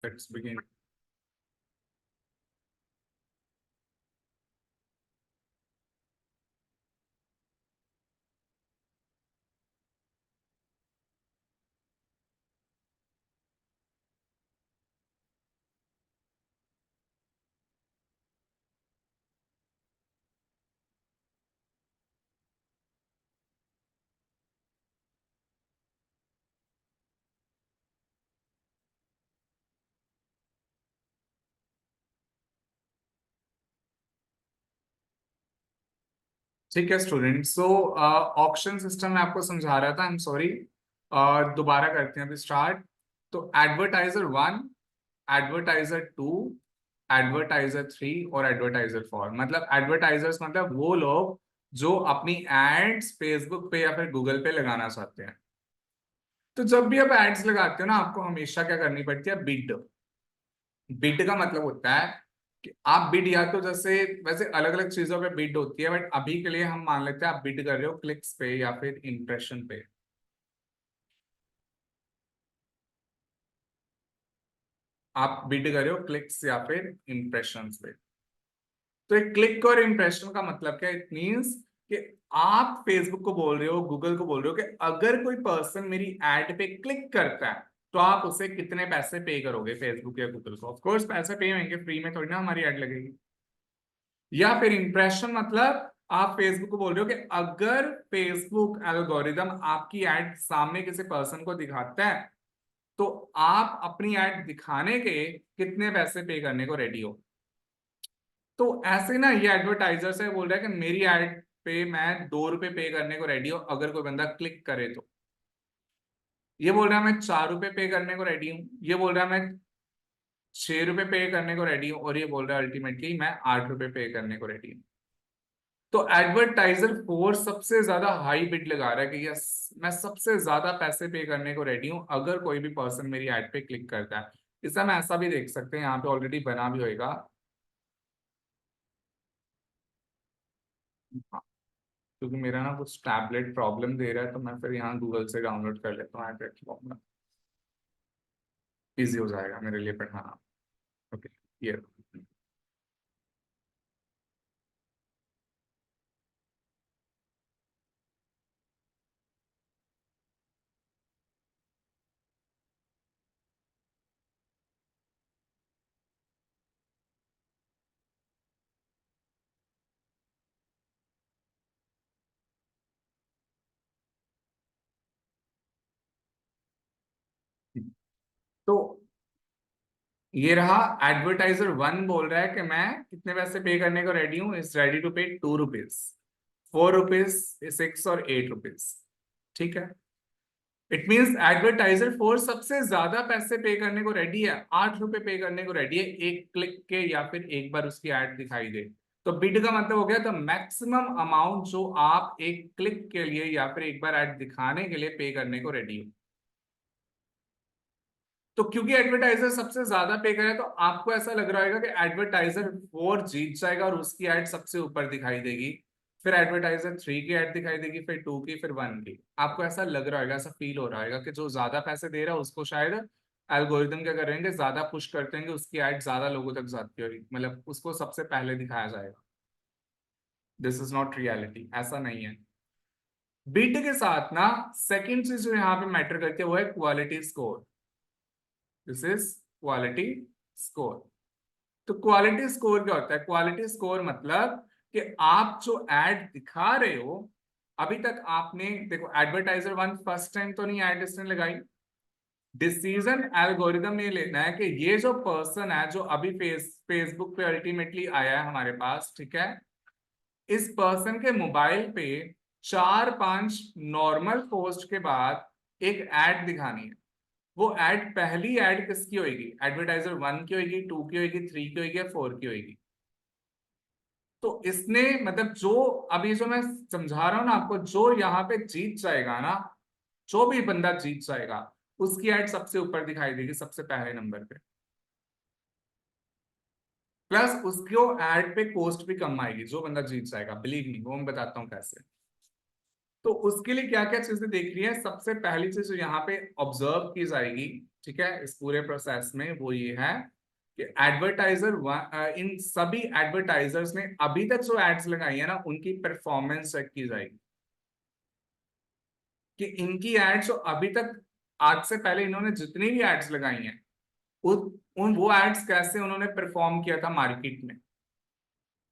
Let's begin. ठीक है student. सो auction system में आपको समझा रहा था। आई एम सॉरी, दोबारा करते हैं अभी स्टार्ट। तो एडवर्टाइजर 1, एडवर्टाइजर 2, एडवर्टाइजर 3 और एडवर्टाइजर 4। मतलब एडवर्टाइजर्स मतलब वो लोग जो अपनी एड्स फेसबुक पे या फिर गूगल पे लगाना चाहते हैं। तो जब भी आप एड्स लगाते हो ना, आपको हमेशा क्या करनी पड़ती है? बिड। बिड का मतलब होता है कि आप बिड, या तो जैसे वैसे अलग अलग चीजों पे बिड होती है, बट अभी के लिए हम मान लेते हैं आप बिड कर रहे हो क्लिक्स पे या फिर इंप्रेशन पे। आप बिड कर रहे हो क्लिक्स या फिर इंप्रेशन पे। तो एक क्लिक और इंप्रेशन का मतलब क्या? इट मीन्स कि आप फेसबुक को बोल रहे हो, गूगल को बोल रहे हो कि अगर कोई पर्सन मेरी एड पे क्लिक करता है तो आप उसे कितने पैसे पे करोगे, फेसबुक या गूगल को। ऑफ कोर्स पैसे पे होंगे, फ्री में थोड़ी ना हमारी एड लगेगी। या फिर इंप्रेशन मतलब आप फेसबुक को बोल रहे हो कि अगर फेसबुक एल्गोरिदम आपकी एड सामने किसी पर्सन को दिखाता है तो आप अपनी एड दिखाने के कितने पैसे पे करने को रेडी हो। तो ऐसे ना ये एडवर्टाइजर से बोल रहा है कि मेरी एड पे मैं 2 रुपए पे करने को रेडी हूं अगर कोई बंदा क्लिक करे तो। ये बोल रहा है मैं 4 रुपए पे करने को रेडी हूँ, ये बोल रहा है मैं 6 रुपए पे करने को रेडी हूँ, और ये बोल रहा है अल्टीमेटली मैं 8 रुपए पे करने को रेडी हूँ। तो एडवर्टाइजर फोर्स सबसे ज्यादा हाई बिड लगा रहा है कि यस, मैं सबसे ज्यादा पैसे पे करने को रेडी हूं अगर कोई भी पर्सन मेरी एड पे क्लिक करता है। इसे हम ऐसा भी देख सकते हैं, यहाँ पे ऑलरेडी बना भी होएगा। हाँ, क्योंकि मेरा ना कुछ टैबलेट प्रॉब्लम दे रहा है तो मैं फिर यहाँ गूगल से डाउनलोड कर लेता हूँ एड्रेस फॉर्मूला। इजी हो जाएगा मेरे लिए पढ़ाना। ओके, ये तो ये रहा। एडवर्टाइजर 1 बोल रहा है कि मैं कितने पैसे पे करने को रेडी हूँ, इज रेडी टू पे 2 रुपीज, 4 रुपीज, 6 और 8 रुपीज। ठीक है। इट मीन्स एडवर्टाइजर फोर्स सबसे ज्यादा पैसे पे करने को रेडी है, 8 रुपए पे करने को रेडी है एक क्लिक के या फिर एक बार उसकी एड दिखाई दे। तो बिड का मतलब हो गया तो मैक्सिमम अमाउंट जो आप एक क्लिक के लिए या फिर एक बार एड दिखाने के लिए पे करने को रेडी हो। तो क्योंकि एडवर्टाइजर सबसे ज्यादा पे करे तो आपको ऐसा लग रहा होगा कि एडवर्टाइजर 4 जीत जाएगा और उसकी एड सबसे ऊपर दिखाई देगी। फिर एडवर्टाइजर 3 की एड दिखाई देगी, फिर 2 की, फिर 1 की। आपको ऐसा लग रहा होगा, ऐसा फील हो रहा होगा कि जो ज्यादा पैसे दे रहा है उसको शायद एल्गोरिदम क्या करेंगे, ज्यादा पुश करते हैं कि उसकी एड ज्यादा लोगों तक जाती होगी, मतलब उसको सबसे पहले दिखाया जाएगा। दिस इज नॉट रियलिटी, ऐसा नहीं है। बीट के साथ ना सेकंड चीज जो यहाँ पे मैटर करती है वो है quality score. This is quality score. तो क्वालिटी स्कोर क्या होता है? क्वालिटी स्कोर मतलब कि आप जो एड दिखा रहे हो, अभी तक आपने देखो एडवर्टाइजर 1 फर्स्ट टाइम तो नहीं एड इसने लगाई। डिसीजन एल्गोरिदम ने लेना है कि ये जो पर्सन है जो अभी फेसबुक पे अल्टीमेटली आया है हमारे पास, ठीक है, इस पर्सन के मोबाइल पे 4-5 नॉर्मल पोस्ट के बाद एक एड दिखानी है। वो एड, पहली एड किसकी होगी? एडवर्टाइजर 1 की होगी, 2 की होगी, 3 की होगी या 4 की होगी। तो इसने मतलब जो अभी जो मैं समझा रहा हूं ना आपको, जो यहाँ पे जीत जाएगा ना, जो भी बंदा जीत जाएगा उसकी एड सबसे ऊपर दिखाई देगी, सबसे पहले नंबर पे। प्लस उसको एड पे कॉस्ट भी कम आएगी जो बंदा जीत जाएगा, बिलीव मी, वो मैं बताता हूँ कैसे। तो उसके लिए क्या क्या चीजें देख रही है? सबसे पहली चीज जो यहाँ पे ऑब्जर्व की जाएगी, ठीक है, इस पूरे प्रोसेस में वो ये है कि इन सभी एडवर्टाइजर्स ने अभी तक जो एड्स लगाई है ना, उनकी परफॉर्मेंस चेक की जाएगी कि इनकी एड्स जो अभी तक, आज से पहले इन्होंने जितनी भी एड्स लगाई हैं, वो एड्स कैसे उन्होंने परफॉर्म किया था मार्केट में।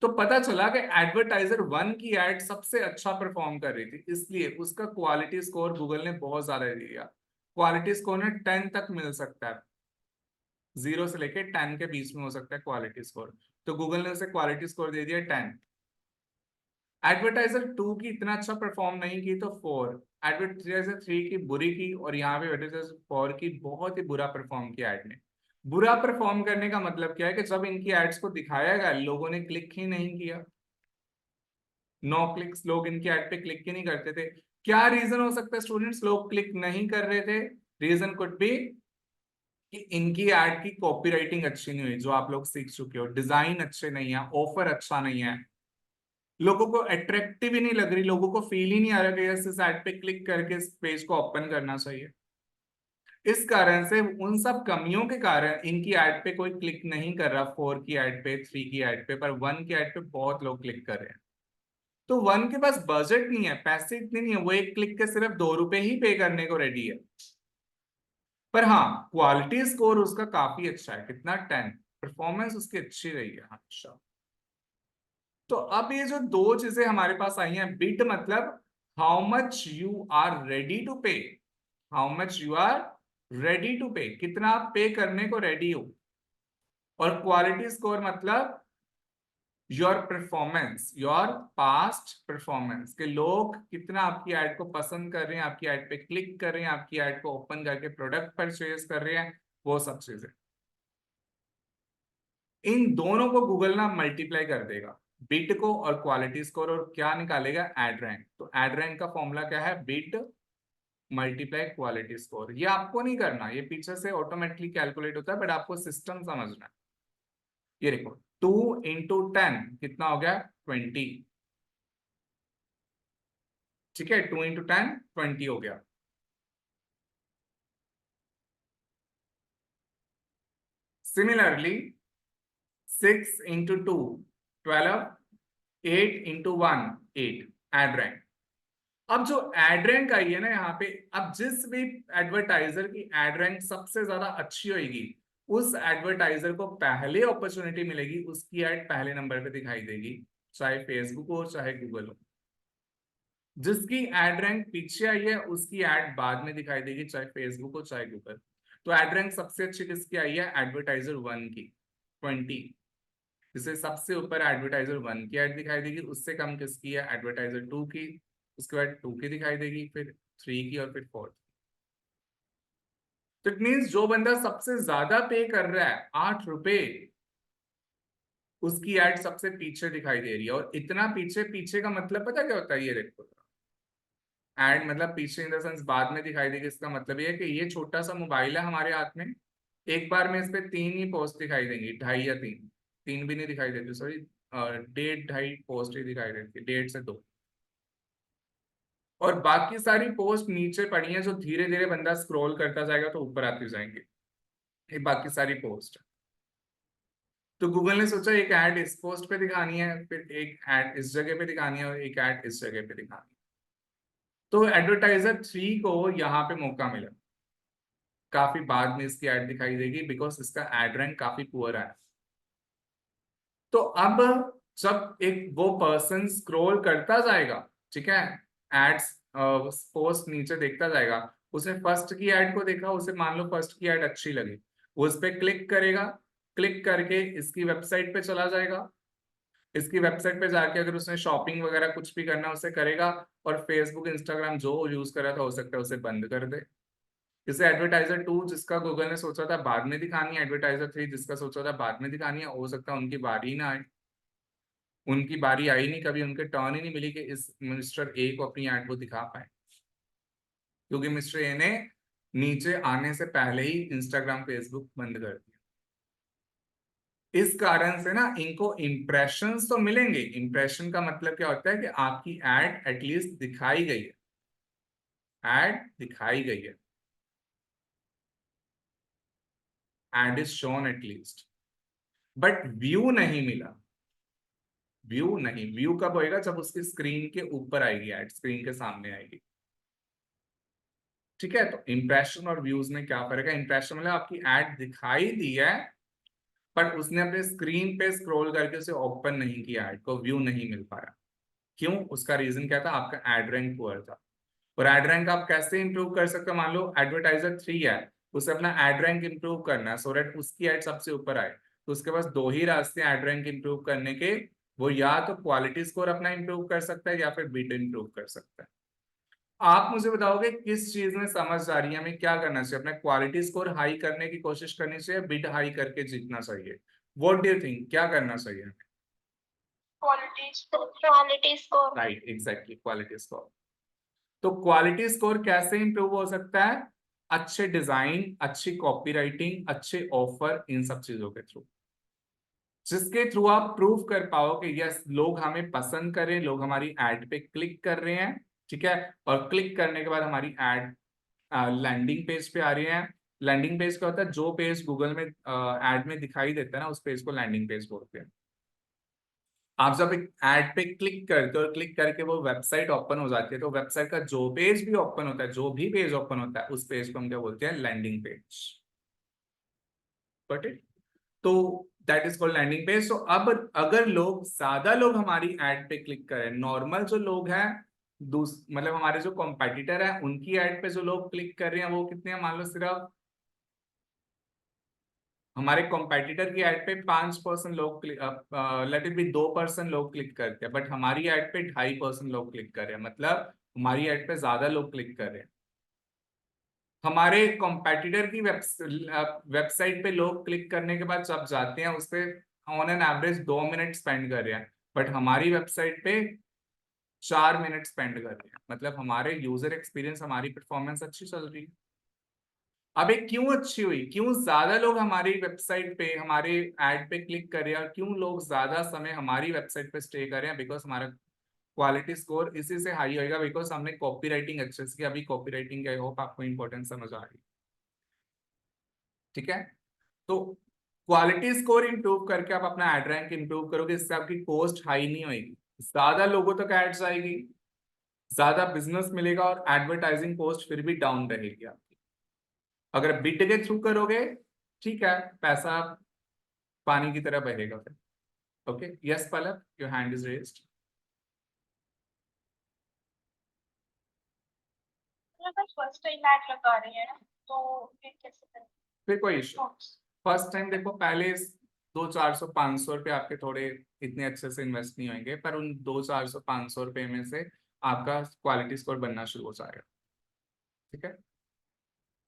तो पता चला कि एडवर्टाइजर 1 की एड सबसे अच्छा परफॉर्म कर रही थी, इसलिए उसका क्वालिटी स्कोर गूगल ने बहुत ज्यादा दे दिया। क्वालिटी स्कोर में 10 तक मिल सकता है, 0 से लेके 10 के बीच में हो सकता है क्वालिटी स्कोर। तो गूगल ने उसे क्वालिटी स्कोर दे दिया 10। एडवर्टाइजर 2 की इतना अच्छा परफॉर्म नहीं की तो 4। एडवर्टाइजर 3 की बुरी की, और यहाँ पे एडवर्टाइजर 4 की बहुत ही बुरा परफॉर्म किया एड ने। बुरा परफॉर्म करने का मतलब क्या है कि जब इनकी एड्स को दिखाया गया, लोगों ने क्लिक ही नहीं किया। नो क्लिक्स, लोग इनकी एड पे क्लिक ही नहीं करते थे। क्या रीजन हो सकता है स्टूडेंट्स, लोग क्लिक नहीं कर रहे थे? रीजन कुड बी कि इनकी एड की कॉपीराइटिंग अच्छी नहीं हुई, जो आप लोग सीख चुके हो। डिजाइन अच्छे नहीं है, ऑफर अच्छा नहीं है, लोगों को अट्रैक्टिव ही नहीं लग रही, लोगों को फील ही नहीं आ रहा कि यस इस एड पे क्लिक करके इस पेज को ओपन करना चाहिए। इस कारण से, उन सब कमियों के कारण इनकी एड पे कोई क्लिक नहीं कर रहा। 4 की एड पे, 3 की एड पे, पर 1 की एड पे बहुत लोग क्लिक कर रहे हैं। तो 1 के पास बजट नहीं है, पैसे इतने नहीं है, वो एक क्लिक के सिर्फ 2 रुपए ही पे करने को रेडी है। पर हाँ, क्वालिटी स्कोर उसका काफी अच्छा है, कितना 10। परफॉर्मेंस उसकी अच्छी रही है हमेशा। तो अब ये जो दो चीजें हमारे पास आई हैं, बिड मतलब how much you are ready to pay, how much you are ready to pay, कितना आप पे करने को रेडी हो। और क्वालिटी स्कोर मतलब your performance, your past performance, के लोग कितना आपकी एड को पसंद कर रहे हैं, आपकी एड पे क्लिक कर रहे हैं, आपकी एड को ओपन करके प्रोडक्ट परचेज कर रहे हैं, वो सब चीजें। इन दोनों को गूगल ना मल्टीप्लाई कर देगा, बिट को और क्वालिटी स्कोर, और क्या निकालेगा? Ad rank. तो एड रैंक का फॉर्मूला क्या है? Bit multiply quality score. ये आपको नहीं करना, ये पीछे से ऑटोमेटिकली कैलकुलेट होता है, बट आपको सिस्टम समझना है। ये देखो, 2 × 10 कितना हो गया? 20। ठीक है, 2 × 10 20 हो गया। सिमिलरली 6 × 2 12, 8 × 1 8। Ad rank. अब जो एड रैंक आई है ना यहाँ पे, अब जिस भी एडवर्टाइजर की एड रैंक सबसे ज्यादा अच्छी होगी, उस एडवर्टाइजर को पहले अपॉर्चुनिटी मिलेगी, उसकी एड पहले नंबर पे दिखाई देगी, चाहे फेसबुक हो चाहे गूगल हो। जिसकी एड रैंक पीछे आई है, उसकी एड बाद में दिखाई देगी, चाहे फेसबुक हो चाहे गूगल। तो एड रैंक सबसे अच्छी किसकी आई है? एडवर्टाइजर 1 की, 20। जिससे सबसे ऊपर एडवर्टाइजर 1 की एड दिखाई देगी, उससे कम किसकी है? एडवर्टाइजर 2 की। उसके बाद 2 की दिखाई देगी, फिर 3 की, और फिर 4। तो इट मीन्स जो बंदा सबसे ज्यादा पे कर रहा है, 8 रुपए, उसकी एड सबसे पीछे दिखाई दे रही है। और इतना पीछे, पीछे का मतलब पता क्या होता है? ये देखो, एड मतलब पीछे इन द सेंस बाद में दिखाई देगी। इसका मतलब ये है कि ये छोटा सा मोबाइल है हमारे हाथ में, एक बार में इस पे 3 ही पोस्ट दिखाई देंगी, 2.5 या 3। 3 भी नहीं दिखाई देती, सॉरी, 1.5 2.5 पोस्ट ही दिखाई देती, 1.5 से 2। और बाकी सारी पोस्ट नीचे पड़ी हैं, जो धीरे धीरे बंदा स्क्रॉल करता जाएगा तो ऊपर आती जाएंगी। ये बाकी सारी पोस्ट। तो गूगल ने सोचा एक ऐड इस पोस्ट पे दिखानी है, फिर एक ऐड इस जगह पे दिखानी है, और एक ऐड इस जगह पे दिखानी है। तो एडवर्टाइजर 3 को यहाँ पे मौका मिला, काफी बाद में इसकी ऐड दिखाई देगी, बिकॉज इसका एड रैंक काफी पुअर है। तो अब जब एक वो पर्सन स्क्रॉल करता जाएगा, ठीक है, एड्स पोस्ट नीचे देखता जाएगा, उसने फर्स्ट की ऐड को देखा, उसे मान लो फर्स्ट की ऐड अच्छी लगी, वो उस पर क्लिक करेगा, क्लिक करके इसकी वेबसाइट पे चला जाएगा। इसकी वेबसाइट पे जाके अगर उसने शॉपिंग वगैरह कुछ भी करना उसे करेगा, और फेसबुक इंस्टाग्राम जो यूज कर रहा था, हो सकता है उसे बंद कर दे। जैसे एडवर्टाइजर 2 जिसका गूगल ने सोचा था बाद में दिखानी है, एडवर्टाइजर 3 जिसका सोचा था बाद में दिखानी है, हो सकता है उनकी बारी ही ना आए। उनकी बारी आई नहीं, कभी उनके टर्न ही नहीं मिली कि इस मिस्टर ए को अपनी एड को दिखा पाए, क्योंकि मिस्टर ए ने नीचे आने से पहले ही इंस्टाग्राम फेसबुक बंद कर दिया। इस कारण से ना इनको इंप्रेशंस तो मिलेंगे। इंप्रेशन का मतलब क्या होता है? कि आपकी एड एटलीस्ट दिखाई गई है, एड दिखाई गई है। Ad is shown at least, but view नहीं मिला। व्यू नहीं, व्यू कब होएगा? जब उसकी स्क्रीन के ऊपर आएगी एड, स्क्रीन के सामने आएगी। ठीक है, तो इंप्रेशन और व्यूज में क्या फर्क है? इंप्रेशन मतलब आपकी एड दिखाई दी है, पर उसने अपने स्क्रीन पे स्क्रॉल करके उसे ओपन नहीं किया, एड को व्यू नहीं मिल पाया। क्यों? उसका रीजन क्या था? आपका एड रैंक पुअर था। और एड रैंक आप कैसे इंप्रूव कर सकते हो? मान लो एडवर्टाइजर 3 है, उसे अपना एड रैंक इंप्रूव करना है सो दैट उसकी एड सबसे ऊपर आए, तो उसके पास दो ही रास्ते हैं एड रैंक इंप्रूव करने के। वो या तो क्वालिटी स्कोर अपना इंप्रूव कर सकता है या फिर बिड इंप्रूव कर सकता है। आप मुझे बताओगे किस चीज में समझदारी है? हमें क्या करना चाहिए? अपना क्वालिटी स्कोर हाई करने की कोशिश करनी चाहिए, बिड हाई करके जीतना चाहिए? व्हाट डू यू थिंक, क्या करना चाहिए? Quality score. Right, exactly, quality score. तो क्वालिटी स्कोर कैसे इंप्रूव हो सकता है? अच्छे डिजाइन, अच्छी कॉपीराइटिंग, अच्छे ऑफर, इन सब चीजों के थ्रू, जिसके थ्रू आप प्रूव कर पाओ कि यस, लोग हमें पसंद कर रहे हैं, लोग हमारी एड पे क्लिक कर रहे हैं। ठीक है, और क्लिक करने के बाद हमारी एड लैंडिंग पेज पे आ रही है। लैंडिंग पेज क्या होता है? जो पेज गूगल में एड में दिखाई देता है ना, उस पेज को लैंडिंग पेज बोलते हैं। आप जब एक एड पे क्लिक करते हो और क्लिक करके वो वेबसाइट ओपन हो जाती है, तो वेबसाइट का जो पेज भी ओपन होता है, जो भी पेज ओपन होता है, उस पेज को हम क्या बोलते हैं? Landing page. Got it? तो that is called landing page. तो अब अगर लोग, ज्यादा लोग हमारी एड पे क्लिक करें, नॉर्मल जो लोग हैं, मतलब हमारे जो कॉम्पिटिटर है, उनकी एड पे जो लोग क्लिक कर रहे हैं वो कितने हैं? मान लो सिर्फ हमारे कॉम्पिटिटर की एड पे 5% लोग, लेट इट बी 2% लोग क्लिक करते हैं, बट हमारी एड पे 2.5% लोग क्लिक कर रहे हैं, मतलब हमारी एड पे ज्यादा लोग क्लिक कर रहे हैं। हमारे कॉम्पिटिटर की वेबसाइट पे लोग क्लिक करने के बाद जब जाते हैं, उस पे on an average 2 minute spend कर रहे हैं, बट हमारी वेबसाइट पे 4 मिनट स्पेंड कर रहे हैं, मतलब हमारे यूजर एक्सपीरियंस, हमारी परफॉर्मेंस अच्छी चल रही है। अब ये क्यों अच्छी हुई? क्यों ज्यादा लोग हमारी वेबसाइट पे, हमारे एड पे क्लिक कर रहे हैं, और क्यों लोग ज्यादा समय हमारी वेबसाइट पे स्टे कर रहे हैं? बिकॉज हमारा क्वालिटी स्कोर इसी से हाई होएगा, बिकॉज हमने कॉपी राइटिंग अच्छे से की। अभी कॉपी राइटिंग, आई होप आपको इंपॉर्टेंस समझ आ रही है। ठीक है, तो क्वालिटी स्कोर इंप्रूव करके आप अपना एड रैंक इंप्रूव करोगे, इससे आपकी कॉस्ट हाई नहीं होगी, ज्यादा लोगों तक एड्स आएगी, ज्यादा बिजनेस मिलेगा, और एडवर्टाइजिंग कॉस्ट फिर भी डाउन रहेगी आपकी। अगर बिड के थ्रू करोगे, ठीक है, पैसा पानी की तरह बहेगा फिर। Okay, yes Palak, your hand is raised. अगर फर्स्ट टाइम ऐड लगा रहे हैं तो फिर कैसे करें? फिर कोई इशू? फर्स्ट टाइम देखो, पहले 200, 400, 500 रुपये आपके थोड़े इतने अच्छे से इन्वेस्ट नहीं होंगे, पर उन 200, 400, 500 रुपये में से आपका क्वालिटी स्कोर बनना शुरू हो जाएगा। ठीक है,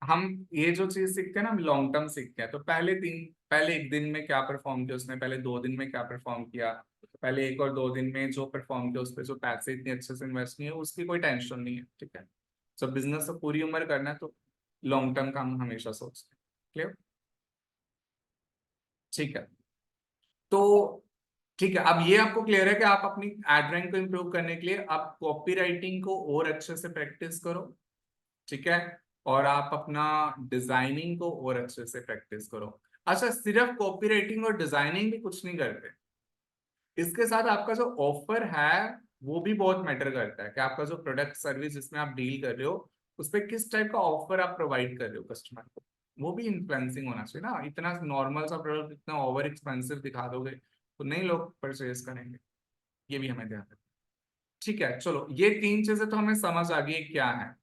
हम ये जो चीज सीखते हैं ना, हम लॉन्ग टर्म सीखते हैं। तो पहले एक दिन में क्या परफॉर्म किया उसने, पहले 2 दिन में क्या परफॉर्म किया, पहले एक और 2 दिन में जो परफॉर्म किया, उस पर जो पैसे इतने अच्छे से इन्वेस्ट नहीं है, उसकी कोई टेंशन नहीं है। ठीक है, जब बिजनेस तो पूरी उम्र करना है, तो लॉन्ग टर्म का हम हमेशा सोचते हैं। क्लियर? ठीक है, तो ठीक है, अब ये आपको क्लियर है कि आप अपनी एड रैंक को इंप्रूव करने के लिए आप कॉपी राइटिंग को और अच्छे से प्रैक्टिस करो। ठीक है, और आप अपना डिजाइनिंग को और अच्छे से प्रैक्टिस करो। अच्छा, सिर्फ कॉपी राइटिंग और डिजाइनिंग भी कुछ नहीं करते, इसके साथ आपका जो ऑफर है वो भी बहुत मैटर करता है, कि आपका जो प्रोडक्ट सर्विस जिसमें आप डील कर रहे हो, उस पर किस टाइप का ऑफर आप प्रोवाइड कर रहे हो कस्टमर को, वो भी इन्फ्लुएंसिंग होना चाहिए ना। इतना नॉर्मल सा प्रोडक्ट इतना ओवर एक्सपेंसिव दिखा दोगे तो नहीं लोग परचेज करेंगे, ये भी हमें ध्यान रखना। ठीक है, चलो, ये 3 चीजें तो हमें समझ आ गई क्या है।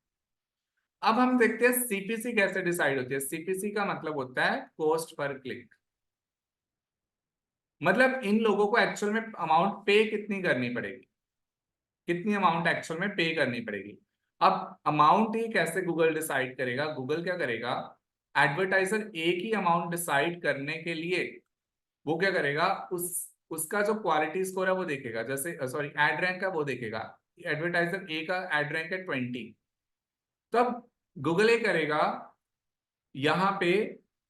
अब हम देखते हैं सीपीसी कैसे डिसाइड होती है। सीपीसी का मतलब होता है कॉस्ट पर क्लिक, मतलब इन लोगों को एक्चुअल में अमाउंट पे कितनी करनी पड़ेगी, कितनी अमाउंट एक्चुअल में पे करनी पड़ेगी। अब अमाउंट ही कैसे गूगल डिसाइड करेगा? गूगल क्या करेगा, एडवर्टाइजर एक ही अमाउंट डिसाइड करने के लिए वो क्या करेगा, उसका जो क्वालिटी स्कोर है वो देखेगा, जैसे सॉरी एड रैंक है वो देखेगा। एडवर्टाइजर ए का एड रैंक है 20, तब गूगल ये करेगा, यहाँ पे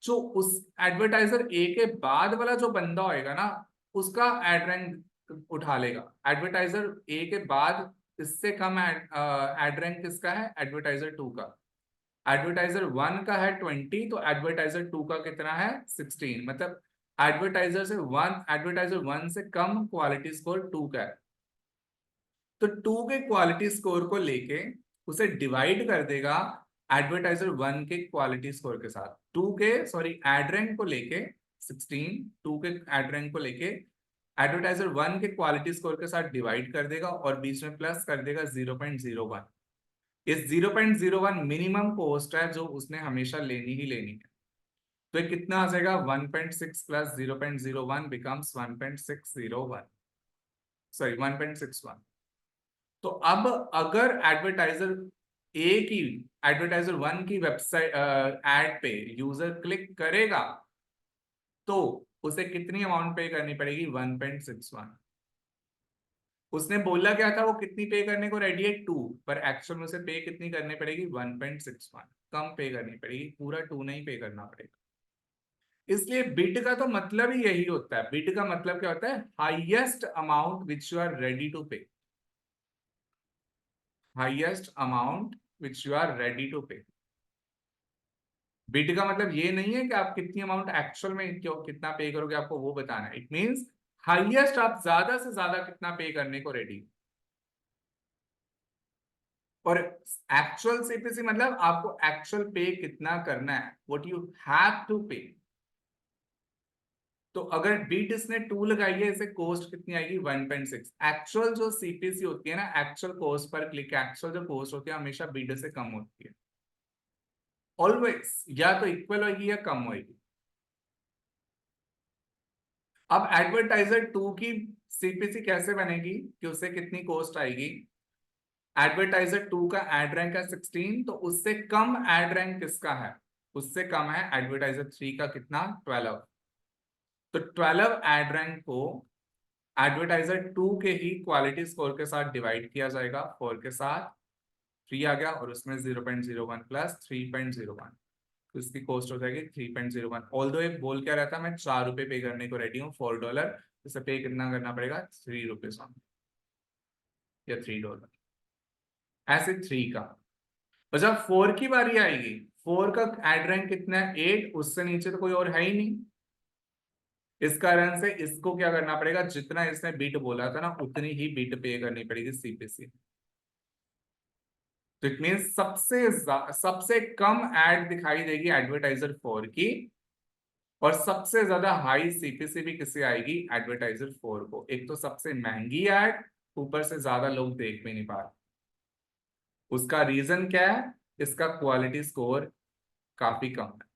जो उस एडवर्टाइजर ए के बाद वाला जो बंदा होएगा ना, उसका एड रैंक उठा लेगा। एडवर्टाइजर ए के बाद इससे कम एड रैंक किसका है? एडवर्टाइजर 2 का। एडवर्टाइजर 1 का है 20, तो एडवर्टाइजर 2 का कितना है 16, मतलब एडवर्टाइजर 1 से कम क्वालिटी स्कोर 2 का है। तो 2 के क्वालिटी स्कोर को लेके उसे डिवाइड कर देगा एडवर्टाइजर 1 के क्वालिटी स्कोर के साथ। एड रैंक को लेके 16, 2 के एड रैंक को लेके एडवर्टाइजर 1 के क्वालिटी स्कोर के साथ डिवाइड कर देगा और बीच में प्लस कर देगा 0.01। इस 0.01 मिनिमम कॉस्ट है जो उसने हमेशा लेनी ही लेनी है। तो ये कितना आ जाएगा 1.6 प्लस 0.01 बिकम्स 1.601, सॉरी 1.61। तो अब अगर एडवर्टाइजर 1 की वेबसाइट एड पे यूजर क्लिक करेगा तो उसे कितनी अमाउंट पे करनी पड़ेगी 1.61। उसने बोला क्या था वो कितनी पे करने को रेडी है 2, पर एक्चुअल में उसे पे कितनी करनी पड़ेगी 1.61, कम पे करनी पड़ेगी, पूरा 2 नहीं पे करना पड़ेगा। इसलिए बिड का तो मतलब ही यही होता है। बिड का मतलब क्या होता है, highest amount which you are ready to pay, highest amount which you are ready to pay. Bid का मतलब ये नहीं है कि आप कितनी अमाउंट एक्चुअल में कितना पे करोगे, आपको वो बताना है। इट मींस हाईएस्ट आप ज्यादा से ज्यादा कितना पे करने को रेडी। और एक्चुअल सीपीसी मतलब आपको एक्चुअल पे कितना करना है, व्हाट यू हैव टू पे। तो अगर बिड इसने 2 लगाई है, इसे कॉस्ट कितनी आएगी 1.6। एक्चुअल जो सीपीसी होती है ना, actual cost per click, actual जो कॉस्ट होती है हमेशा बिड से कम होती है ऑलवेज, या तो इक्वल होगी या कम होगी। अब एडवर्टाइजर 2 की सीपीसी कैसे बनेगी कि उसे कितनी कॉस्ट आएगी। एडवर्टाइजर 2 का एड रैंक है 16, तो उससे कम एड रैंक किसका है, उससे कम है एडवर्टाइजर 3 का, कितना 12। तो 12 एड रैंक को एडवर्टाइजर 2 के ही क्वालिटी स्कोर के साथ डिवाइड किया जाएगा, 4 के साथ 3 आ गया और उसमें 0.01 प्लस 3.01, तो इसकी कॉस्ट हो जाएगी 3.01। ऑल्दो ये बोल क्या रहता है, मैं 4 रुपए पे करने को रेडी हूँ, $4, इसे पे कितना करना पड़ेगा 3 रुपीज या $3, ऐसे 3 का। और जब 4 की बारी आएगी, 4 का एड रैंक कितना है 8, उससे नीचे तो कोई और है ही नहीं। इस कारण से इसको क्या करना पड़ेगा, जितना इसने बिट बोला था ना उतनी ही बिट पे करनी पड़ेगी सीपीसी। तो इट मीन सबसे कम एड दिखाई देगी एडवर्टाइजर 4 की, और सबसे ज्यादा हाई सीपीसी भी किसे आएगी एडवर्टाइजर 4 को। एक तो सबसे महंगी एड, ऊपर से ज्यादा लोग देख भी नहीं पा रहे। उसका रीजन क्या है, इसका क्वालिटी स्कोर काफी कम है,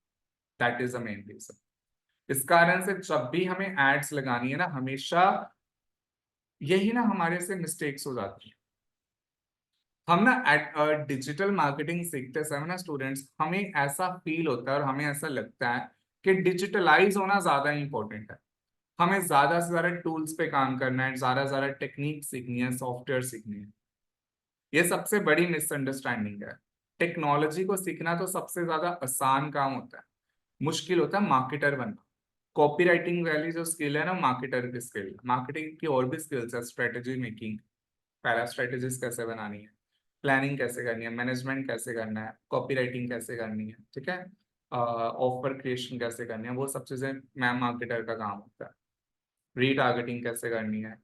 that is the main reason. इस कारण से जब भी हमें एड्स लगानी है ना, हमेशा यही ना हमारे से मिस्टेक्स हो जाती है। हम ना डिजिटल मार्केटिंग सीखते समय ना स्टूडेंट्स, हमें ऐसा फील होता है और हमें ऐसा लगता है कि डिजिटलाइज होना ज्यादा इंपॉर्टेंट है। हमें ज्यादा से ज्यादा टूल्स पे काम करना है, ज्यादा से ज्यादा टेक्निक सीखनी है, सॉफ्टवेयर सीखनी है। ये सबसे बड़ी मिसअंडरस्टैंडिंग है। टेक्नोलॉजी को सीखना तो सबसे ज्यादा आसान काम होता है, मुश्किल होता है मार्केटर बनना। कॉपी राइटिंग वाली जो स्किल है ना, मार्केटर की स्किल। मार्केटिंग की और भी स्किल्स है, स्ट्रेटेजी मेकिंग, पहला स्ट्रेटेजीज कैसे बनानी है, प्लानिंग कैसे करनी है, मैनेजमेंट कैसे करना है, कॉपी राइटिंग कैसे करनी है, ठीक है, ऑफर क्रिएशन कैसे करनी है, वो सब चीजें मैम मार्केटर का काम होता है। रीटारगेटिंग कैसे करनी है,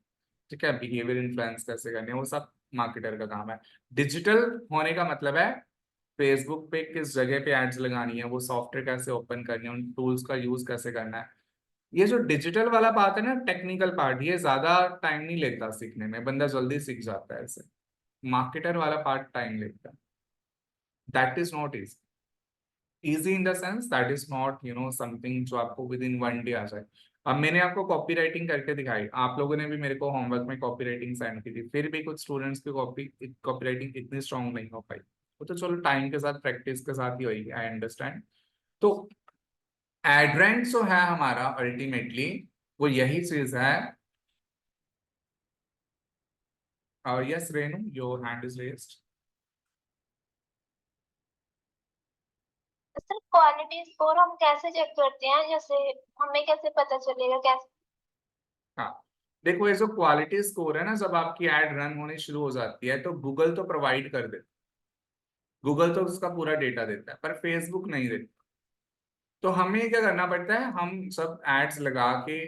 ठीक है, बिहेवियर इन्फ्लुएंस कैसे करनी है, वो सब मार्केटर का काम है। डिजिटल होने का मतलब है फेसबुक पे किस जगह पे एड्स लगानी है, वो सॉफ्टवेयर कैसे ओपन करनी है, उन टूल्स का यूज कैसे करना है। ये जो डिजिटल वाला पार्ट है ना, टेक्निकल पार्ट, ये ज्यादा टाइम नहीं लेता सीखने में, बंदा जल्दी सीख जाता है ऐसे। मार्केटर वाला पार्ट टाइम लेता है। That is not easy in the sense, that is not something जो आपको विद इन 1 डे आ जाए। अब मैंने आपको कॉपी राइटिंग करके दिखाई, आप लोगों ने भी मेरे को होमवर्क में कॉपी राइटिंग सेंड की थी, फिर भी कुछ स्टूडेंट्स की कॉपी राइटिंग इतनी स्ट्रांग नहीं हो पाई। वो तो चलो टाइम के साथ, प्रैक्टिस के साथ ही होगी, आई अंडरस्टैंड। तो एड जो है हमारा अल्टीमेटली वो यही चीज है। और yes Renu, your hand is raised. Sir quality score हम कैसे चेक करते हैं, जैसे हमें कैसे पता चलेगा कैसे। हाँ, देखो ये जो क्वालिटी स्कोर है ना, जब आपकी एड रन होनी शुरू हो जाती है तो गूगल तो प्रोवाइड कर देता है। गूगल तो उसका पूरा डेटा देता है पर फेसबुक नहीं देता। तो हमें क्या करना पड़ता है, हम सब एड्स लगा के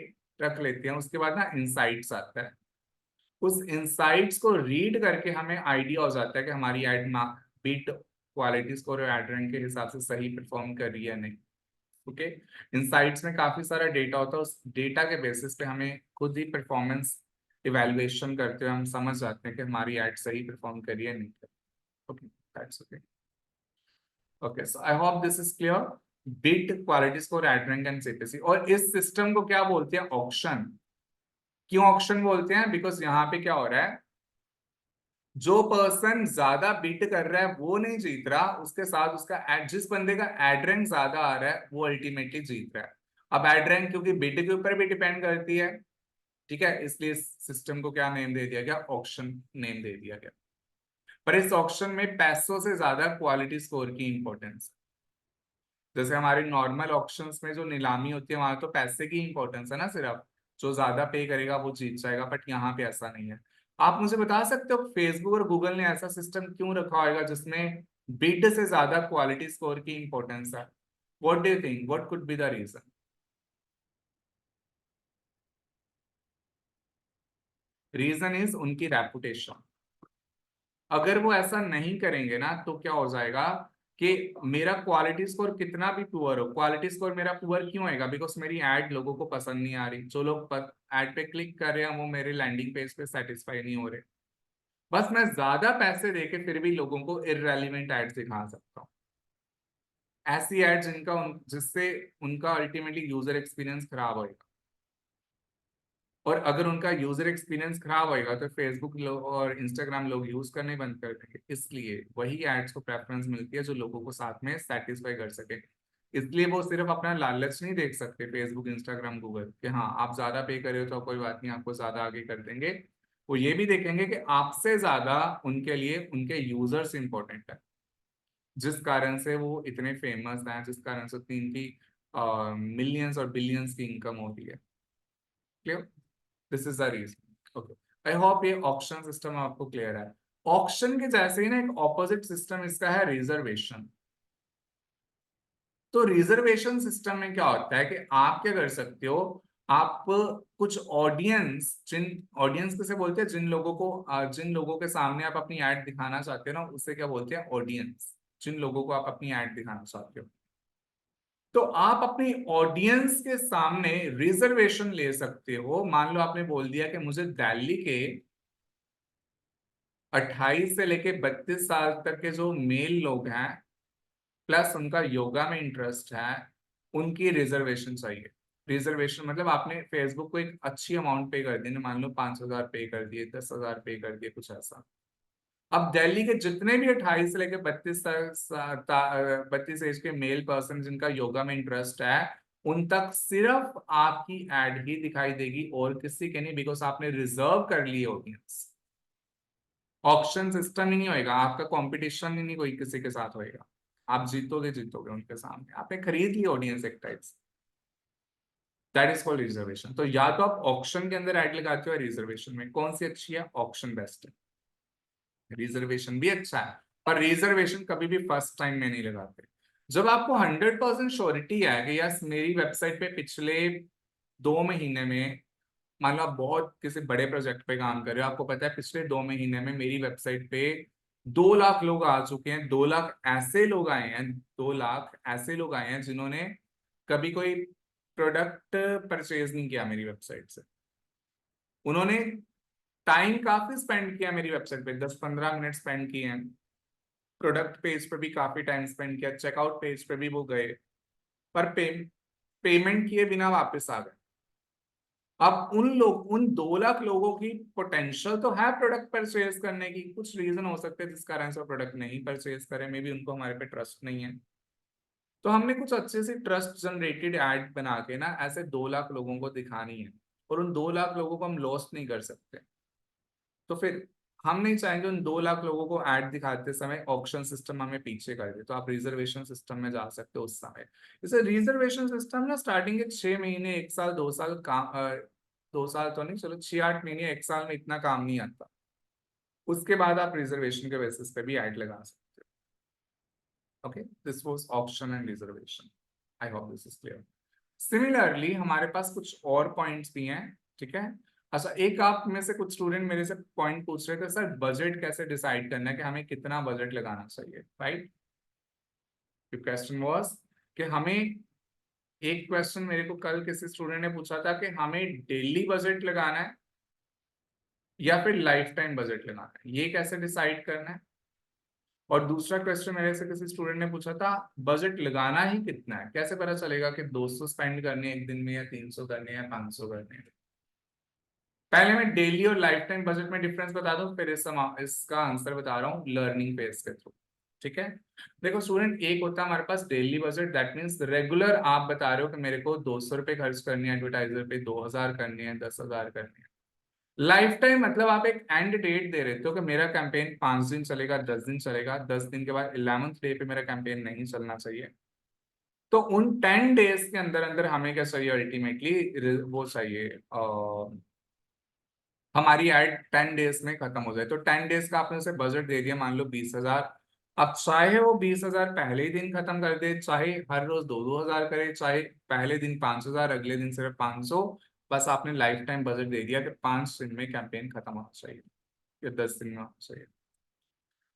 रख लेते हैं, उसके बाद ना इंसाइट्स आता है, उस इंसाइट्स को रीड करके हमें आइडिया हो जाता है कि हमारी एड बीट क्वालिटी स्कोर और एड रैंक के हिसाब से सही परफॉर्म कर रही है नहीं। ओके, इंसाइट्स में काफी सारा डेटा होता है, उस डेटा के बेसिस पे हमें खुद ही परफॉर्मेंस इवेल्युएशन करते हुए हम समझ जाते हैं कि हमारी एड सही परफॉर्म कर रही है नहीं। Okay, that's okay. Okay, so I hope this is clear. Bit quality score, ad rank and CPC. और इस सिस्टम को क्या बोलते हैं? ऑक्शन। क्यों ऑक्शन बोलते हैं? बिकॉज यहाँ पे क्या हो रहा है, जो पर्सन ज्यादा बिट कर रहा है वो नहीं जीत रहा, उसके साथ उसका जिस बंदे का एड रैंक ज्यादा आ रहा है वो अल्टीमेटली जीत रहा है। अब एड रैंक क्योंकि बिट के ऊपर भी डिपेंड करती है, ठीक है, इसलिए इस सिस्टम को क्या नेम दे दिया गया? ऑक्शन नेम दे दिया गया। पर इस ऑक्शन में पैसों से ज्यादा क्वालिटी स्कोर की इंपॉर्टेंस। जैसे हमारे नॉर्मल ऑक्शंस में जो नीलामी होती है वहां तो पैसे की इंपॉर्टेंस है ना, सिर्फ जो ज्यादा पे करेगा वो जीत जाएगा, बट यहाँ पे ऐसा नहीं है। आप मुझे बता सकते हो फेसबुक और गूगल ने ऐसा सिस्टम क्यों रखा होगा जिसमें बिड से ज्यादा क्वालिटी स्कोर की इंपॉर्टेंस है? What do you think, what could be the reason? Reason is उनकी रेपुटेशन। अगर वो ऐसा नहीं करेंगे ना तो क्या हो जाएगा कि मेरा क्वालिटी स्कोर कितना भी पुअर हो, क्वालिटी स्कोर मेरा पुअर क्यों आएगा? बिकॉज मेरी एड लोगों को पसंद नहीं आ रही, जो लोग एड पे क्लिक कर रहे हैं वो मेरे लैंडिंग पेज पे सेटिस्फाई नहीं हो रहे। बस मैं ज्यादा पैसे देके फिर भी लोगों को इररेलेवेंट एड्स दिखा सकता हूँ, ऐसी एड जिससे उनका अल्टीमेटली यूजर एक्सपीरियंस खराब होगा। और अगर उनका यूजर एक्सपीरियंस खराब होएगा तो फेसबुक लोग और इंस्टाग्राम लोग यूज करने बंद कर देंगे, इसलिए वही एड्स को प्रेफरेंस मिलती है जो लोगों को साथ में सेटिस्फाई कर सके। इसलिए वो सिर्फ अपना लालच नहीं देख सकते फेसबुक, इंस्टाग्राम, गूगल कि हाँ आप ज्यादा पे करे हो तो कोई बात नहीं, आपको ज्यादा आगे कर देंगे। वो ये भी देखेंगे कि आपसे ज्यादा उनके लिए उनके यूजर्स इंपॉर्टेंट है, जिस कारण से वो इतने फेमस हैं, जिस कारण से इनकी मिलियंस और बिलियंस की इनकम होती है। Clear? This is the reason. Okay, I hope ये ऑक्शन सिस्टम आपको क्लियर है। ऑक्शन के जैसे ही ना एक ऑपोजिट सिस्टम इसका है रिजर्वेशन। तो रिजर्वेशन सिस्टम में क्या होता है कि आप क्या कर सकते हो, आप कुछ ऑडियंस, जिन ऑडियंस किसे बोलते हैं, जिन लोगों के सामने आप अपनी ऐड दिखाना चाहते हो ना उसे क्या बोलते हैं? ऑडियंस। जिन लोगों को आप अपनी ऐड दिखाना चाहते हो, तो आप अपनी ऑडियंस के सामने रिजर्वेशन ले सकते हो। मान लो आपने बोल दिया कि मुझे दिल्ली के 28 से लेके 32 साल तक के जो मेल लोग हैं प्लस उनका योगा में इंटरेस्ट है, उनकी रिजर्वेशन चाहिए। रिजर्वेशन मतलब आपने फेसबुक को एक अच्छी अमाउंट पे कर दी, मान लो 5,000 पे कर दिए, 10,000 पे कर दिए, कुछ ऐसा। अब दिल्ली के जितने भी 28 से लेकर 32 एज के मेल पर्सन जिनका योगा में इंटरेस्ट है, उन तक सिर्फ आपकी एड ही दिखाई देगी और किसी के नहीं, बिकॉज आपने रिजर्व कर ली ऑडियंस। ऑक्शन सिस्टम ही नहीं होएगा, आपका कंपटीशन ही नहीं कोई किसी के साथ होएगा, आप जीतोगे जीतोगे उनके सामने, आपने खरीद ली ऑडियंस एक टाइप से। That is called reservation. तो या तो आप ऑक्शन के अंदर एड लगाते हो या रिजर्वेशन में, कौन सी अच्छी है? ऑक्शन बेस्ट है। रिजर्वेशन भी अच्छा है पर रिजर्वेशन कभी भी फर्स्ट टाइम में नहीं लगाते। जब आपको 100% श्योरिटी है कि यस मेरी वेबसाइट पे पिछले 2 महीने में, मान लो आप बहुत किसी बड़े प्रोजेक्ट पे काम कर रहे हो, आपको पता है पिछले 2 महीने में मेरी वेबसाइट पे 2 लाख लोग आ चुके हैं, 2 लाख ऐसे लोग आए हैं, 2 लाख ऐसे लोग आए हैं जिन्होंने कभी कोई प्रोडक्ट परचेज नहीं किया मेरी वेबसाइट से। उन्होंने टाइम काफी स्पेंड किया मेरी वेबसाइट पे, 10-15 मिनट स्पेंड किए हैं, प्रोडक्ट पेज पे भी काफी टाइम स्पेंड किया, चेकआउट पेज पे भी वो गए, पर पेमेंट किए बिना वापस आ गए। अब उन 2 लाख लोगों की पोटेंशियल तो है प्रोडक्ट परचेज करने की, कुछ रीजन हो सकते हैं जिस कारण से वो प्रोडक्ट नहीं परचेज करे, मे बी उनको हमारे पे ट्रस्ट नहीं है। तो हमने कुछ अच्छे से ट्रस्ट जनरेटेड एड बना के ना ऐसे 2 लाख लोगों को दिखानी है, और उन 2 लाख लोगों को हम लॉस्ट नहीं कर सकते। तो फिर हम नहीं चाहेंगे उन 2 लाख लोगों को ऐड दिखाते समय ऑक्शन सिस्टम हमें पीछे कर दे, तो आप रिजर्वेशन सिस्टम में जा सकते हो उस समय। जैसे रिजर्वेशन सिस्टम ना स्टार्टिंग के 6 महीने, 1 साल, 2 साल काम, 2 साल तो नहीं, चलो 6-8 महीने, 1 साल में इतना काम नहीं आता। उसके बाद आप रिजर्वेशन के बेसिस पे भी ऐड लगा सकते हो। Okay, this was auction and reservation. I hope this is clear. Similarly, हमारे पास कुछ और पॉइंट्स भी हैं, ठीक है। अच्छा, एक आप में से कुछ स्टूडेंट मेरे से पॉइंट पूछ रहे थे, सर बजट कैसे डिसाइड करना है, कि हमें कितना बजट लगाना चाहिए, राइट। क्वेश्चन वाज कि हमें, एक क्वेश्चन मेरे को कल किसी स्टूडेंट ने पूछा था कि हमें डेली बजट लगाना है या फिर लाइफ टाइम बजट लगाना है, ये कैसे डिसाइड करना है। और दूसरा क्वेश्चन मेरे से किसी स्टूडेंट ने पूछा था, बजट लगाना ही कितना है, कैसे पता चलेगा कि 200 स्पेंड करने हैं एक दिन में, या 300 करने हैं, या 500 करने हैं। पहले मैं डेली और लाइफ टाइम बजट में डिफरेंस बता दूं, फिर इसका आंसर बता रहा हूँ लर्निंग फेज के थ्रू, ठीक है। देखो स्टूडेंट, एक होता है हमारे पास daily budget, that means regular आप बता रहे हो कि मेरे को 200 रुपए खर्च करनी है एडवर्टाइजर पे, 2000 करनी है, 10,000 करनी है। लाइफ टाइम मतलब आप एक एंड डेट दे रहे हो कि मेरा कैंपेन 5 दिन चलेगा, 10 दिन चलेगा, 10 दिन के बाद 11th डे पे मेरा कैंपेन नहीं चलना चाहिए। तो उन 10 डेज के अंदर अंदर हमें क्या चाहिए, अल्टीमेटली वो चाहिए, हमारी एड 10 डेज में खत्म हो जाए। तो 10 डेज का आपने उसे बजट दे दिया, मान लो 20,000। अब चाहे वो 20,000 पहले ही दिन खत्म कर दे, चाहे हर रोज 2-2 हजार करे, चाहे पहले दिन 5,000, अगले दिन सिर्फ 500, बस आपने लाइफ टाइम बजट दे दिया कि 5 दिन में कैंपेन खत्म होना चाहिए या 10 दिन में होना चाहिए।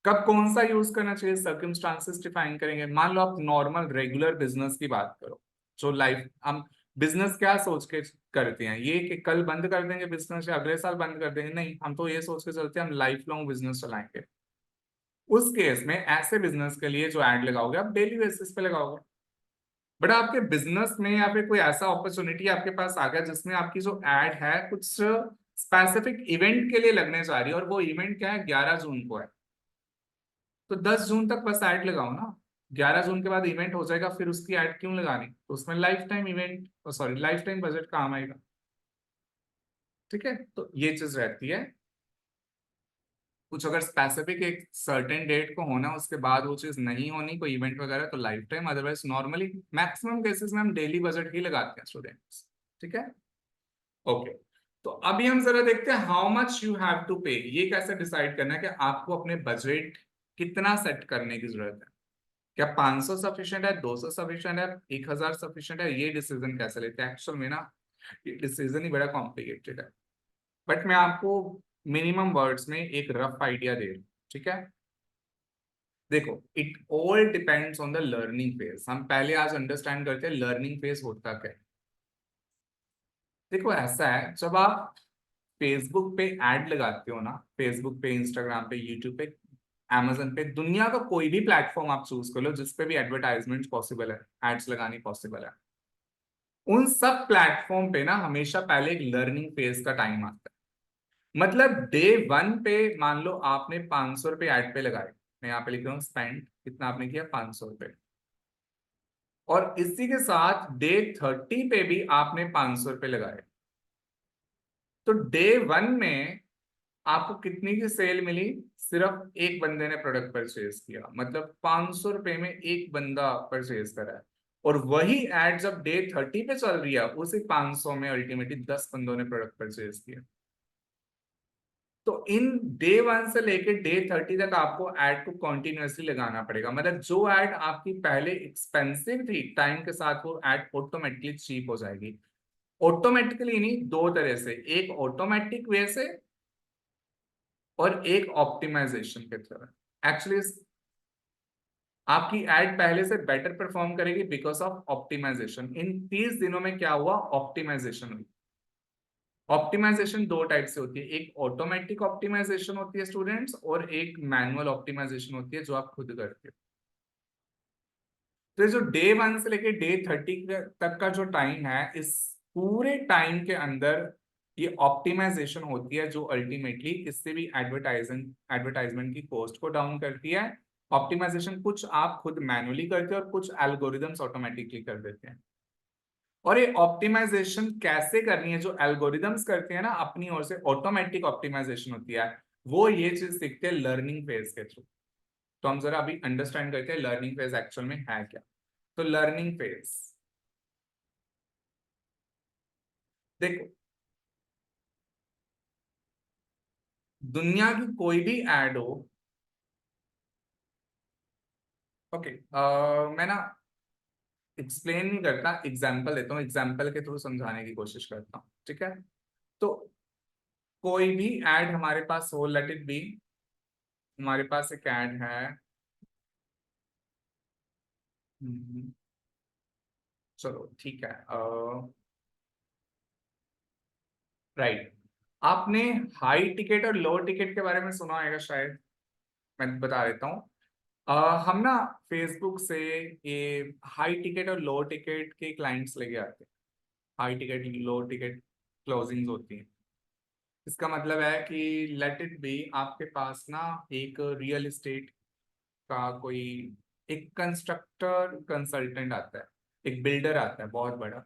कब कौन सा यूज करना चाहिए, सर्कमस्टांसेस डिफाइन करेंगे। मान लो आप नॉर्मल रेगुलर बिजनेस की बात करो, जो लाइफ हम बिजनेस क्या सोच के करते हैं, ये कि कल बंद कर देंगे बिजनेस या अगले साल बंद कर देंगे, नहीं, हम तो ये सोच के चलते हैं हम लाइफ लॉन्ग बिजनेस चलाएंगे। उस केस में ऐसे बिजनेस के लिए जो एड लगाओगे आप डेली बेसिस पे लगाओगे। बट आपके बिजनेस में या फिर कोई ऐसा अपॉर्चुनिटी आपके पास आ गया जिसमें आपकी जो एड है कुछ स्पेसिफिक इवेंट के लिए लगने जा रही है, और वो इवेंट क्या है, 11 जून को है, तो 10 जून तक बस ऐड लगाओ ना। 11 जून के बाद इवेंट हो जाएगा, फिर उसकी ऐड क्यों लगानी, तो उसमें life time event, sorry life time budget काम आएगा, ठीक है। तो ये चीज रहती है। कुछ अगर स्पेसिफिक एक सर्टेन डेट को होना, उसके बाद वो चीज नहीं होनी, कोई इवेंट वगैरह, तो life time, otherwise normally maximum cases में हम डेली बजट ही लगाते हैं स्टूडेंट्स, ठीक है। ओके, तो अभी हम जरा देखते हैं how much you have to pay. ये कैसे डिसाइड करना है कि आपको अपने बजट कितना सेट करने की जरूरत है। क्या 500 सफिशिएंट है, 200 सफिशिएंट है, 1,000 सफिशिएंट है, ये डिसीजन कैसे लेते हैं। एक्चुअल में ना, ये डिसीजन ही बड़ा कॉम्प्लिकेटेड है, बट मैं आपको मिनिमम वर्ड्स में एक रफ आइडिया दे रहा हूँ, ठीक है। देखो, it all depends on the learning phase. हम पहले आज अंडरस्टैंड करते हैं लर्निंग फेज होता क्या है। देखो ऐसा है, जब आप फेसबुक पे ऐड लगाते हो ना, फेसबुक पे, इंस्टाग्राम पे, यूट्यूब पे, amazon पे, दुनिया का कोई भी प्लेटफॉर्म आप चूज कर लो जिस पे भी एडवर्टाइजमेंट पॉसिबल है, एड्स लगानी पॉसिबल है, उन सब प्लेटफॉर्म पे ना हमेशा पहले एक लर्निंग फेज का टाइम आता है। मतलब डे 1 पे मान लो आपने 500 रुपए एड पे लगाए, मैं यहाँ पे लिख रहा हूँ स्पेंड, कितना आपने किया, 500 रुपए। और इसी के साथ डे 30 पे भी आपने 500 रुपए लगाए। तो डे 1 में आपको कितनी की सेल मिली, सिर्फ एक बंदे ने प्रोडक्ट परचेज किया, मतलब 500 रुपए में एक बंदा परचेज करा है। और वही एड जब डे 30 पे चल रही है, उसी 500 में अल्टीमेटली 10 बंदों ने प्रोडक्ट परचेज किया। तो इन डे 1 से लेके डे 30 तक आपको एड को कॉन्टिन्यूसली लगाना पड़ेगा। मतलब जो एड आपकी पहले एक्सपेंसिव थी, टाइम के साथ वो एड ऑटोमेटिकली चीप हो जाएगी। ऑटोमेटिकली नहीं, दो तरह से, एक ऑटोमेटिक वे से और एक ऑप्टिमाइजेशन के थ्रू। एक्चुअली आपकी एड पहले से बेटर परफॉर्म करेगी बिकॉज ऑफ ऑप्टिमाइजेशन। इन 30 दिनों में क्या हुआ, ऑप्टिमाइजेशन हुई। ऑप्टिमाइजेशन दो टाइप से होती है, एक ऑटोमेटिक ऑप्टिमाइजेशन होती है स्टूडेंट्स, और एक मैनुअल ऑप्टिमाइजेशन होती है जो आप खुद करते हो। तो ये जो डे 1 से लेके डे 30 तक का जो टाइम है, इस पूरे टाइम के अंदर ये ऑप्टिमाइजेशन होती है, जो अल्टीमेटली किसी भी एडवर्टाइजमेंट की कॉस्ट को डाउन करती है। ऑप्टिमाइजेशन कुछ आप खुद मैनुअली करते हो और कुछ एल्गोरिदम्स ऑटोमेटिकली कर देते हैं। और ये ऑप्टिमाइजेशन कैसे करनी है, जो एल्गोरिदम्स करते हैं ना अपनी ओर से, ऑटोमेटिक ऑप्टिमाइजेशन होती है, वो ये चीज सीखते हैं लर्निंग फेज के थ्रू। तो हम जरा अभी अंडरस्टैंड करते हैं लर्निंग फेज एक्चुअल में है क्या। तो लर्निंग फेज, देखो, दुनिया की कोई भी एड हो, ओके, मैं ना एक्सप्लेन नहीं करता, एग्जाम्पल देता हूँ, एग्जाम्पल के थ्रू समझाने की कोशिश करता हूँ, ठीक है। तो कोई भी ऐड हमारे पास हो, लेट इट बी, हमारे पास एक ऐड है। हम्म, चलो ठीक है, राइट। आपने हाई टिकट और लो टिकट के बारे में सुना होगा शायद, मैं बता देता हूँ। हम ना फेसबुक से ये हाई टिकट और लो टिकट के क्लाइंट्स लेके आते हैं। हाई टिकट लो टिकट क्लोजिंग्स होती हैं। इसका मतलब है कि लेट इट बी, आपके पास ना एक रियल एस्टेट का कोई एक कंस्ट्रक्टर कंसल्टेंट आता है, एक बिल्डर आता है बहुत बड़ा।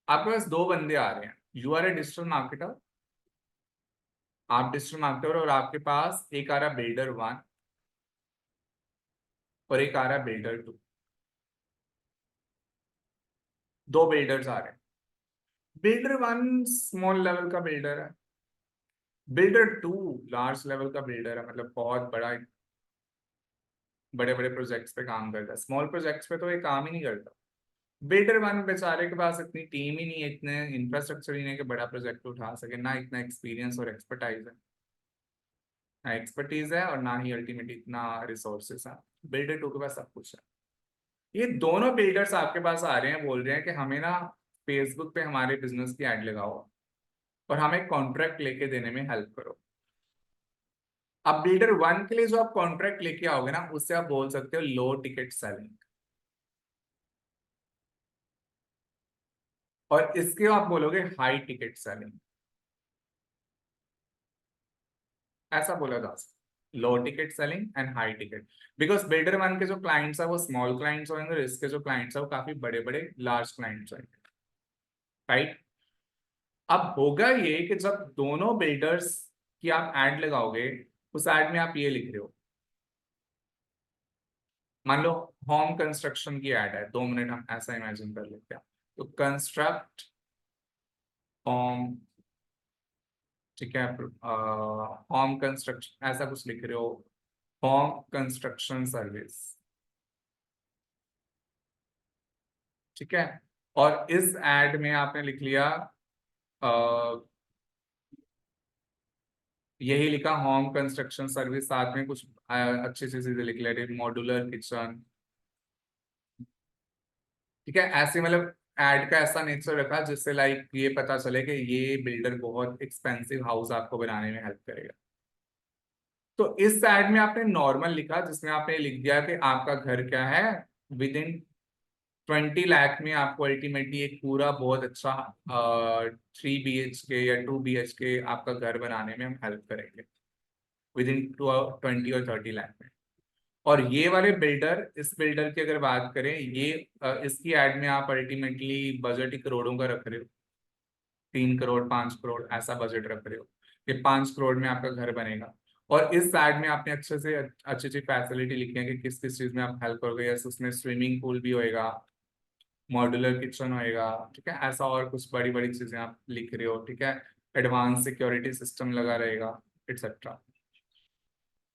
आपके पास दो बंदे आ रहे हैं, you are a digital marketer, आप डिजिटल मार्केटर, और आपके पास एक आ रहा बिल्डर वन और एक आ रहा बिल्डर टू। दो बिल्डर्स आ रहे हैं। बिल्डर वन स्मॉल लेवल का बिल्डर है, बिल्डर टू लार्ज लेवल का बिल्डर है, मतलब बहुत बड़ा, बड़े बड़े प्रोजेक्ट्स पे काम करता है। स्मॉल प्रोजेक्ट्स पे तो ये काम ही नहीं करता। बिल्डर वन बेचारे के पास इतनी टीम ही नहीं है, इतने इंफ्रास्ट्रक्चर ही नहीं है कि बड़ा प्रोजेक्ट उठा सके, ना इतना एक्सपीरियंस और एक्सपर्टाइज है, ना एक्सपर्टीज है और ना ही अल्टीमेटली इतना रिसोर्सेस है। बिल्डर टू के पास सब कुछ है। ये दोनों बिल्डर्स आपके पास आ रहे हैं, बोल रहे हैं कि हमें ना फेसबुक पे हमारे बिजनेस की एड लगाओ और हमें कॉन्ट्रैक्ट लेके देने में हेल्प करो। अब बिल्डर वन के लिए जो आप कॉन्ट्रैक्ट लेके आओगे ना, उससे आप बोल सकते हो लो टिकट सेलिंग, और इसके आप बोलोगे हाई टिकट सेलिंग। ऐसा बोला जा सकता, low ticket selling and high ticket. Because builder one के जो क्लाइंट्स है वो स्मॉल क्लाइंट्स होंगे और इसके जो क्लाइंट्स है वो काफी बड़े बड़े लार्ज क्लाइंट्स होंगे, राइट। अब होगा ये कि जब दोनों बिल्डर्स की आप एड लगाओगे, उस एड में आप ये लिख रहे हो, मान लो होम कंस्ट्रक्शन की एड है, 2 मिनट हम ऐसा इमेजिन कर लेते हैं। तो कंस्ट्रक्ट होम, ठीक है, होम कंस्ट्रक्शन ऐसा कुछ लिख रहे हो, होम कंस्ट्रक्शन सर्विस, ठीक है। और इस एड में आपने लिख लिया, अ, यही लिखा होम कंस्ट्रक्शन सर्विस, साथ में कुछ अच्छी सी चीजें लिख ले, मॉड्यूलर किचन, ठीक है। ऐसे मतलब एड का ऐसा नेचर रखा जिससे लाइक ये पता चले कि ये बिल्डर बहुत एक्सपेंसिव हाउस आपको बनाने में हेल्प करेगा। तो इस एड में आपने नॉर्मल लिखा, जिसमें आपने लिख दिया कि आपका घर क्या है, विद इन 20 लाख में आपको अल्टीमेटली एक पूरा बहुत अच्छा 3 BHK या 2 BHK आपका घर बनाने में हम हेल्प करेंगे विद इन 20 और 30 लाख में। और ये वाले बिल्डर, इस बिल्डर की अगर बात करें, ये इसकी एड में आप अल्टीमेटली बजट ही करोड़ों का रख रहे हो, 3 करोड़ 5 करोड़ ऐसा बजट रख रहे हो कि 5 करोड़ में आपका घर बनेगा। और इस एड में आपने अच्छे से अच्छी अच्छी फैसिलिटी लिखी है कि किस किस चीज में आप हेल्प करोगे, जैसे उसमें स्विमिंग पूल भी होएगा, मॉड्यूलर किचन होएगा, ठीक है, ऐसा और कुछ बड़ी बड़ी चीजें आप लिख रहे हो, ठीक है। एडवांस सिक्योरिटी सिस्टम लगा रहेगा, एटसेट्रा,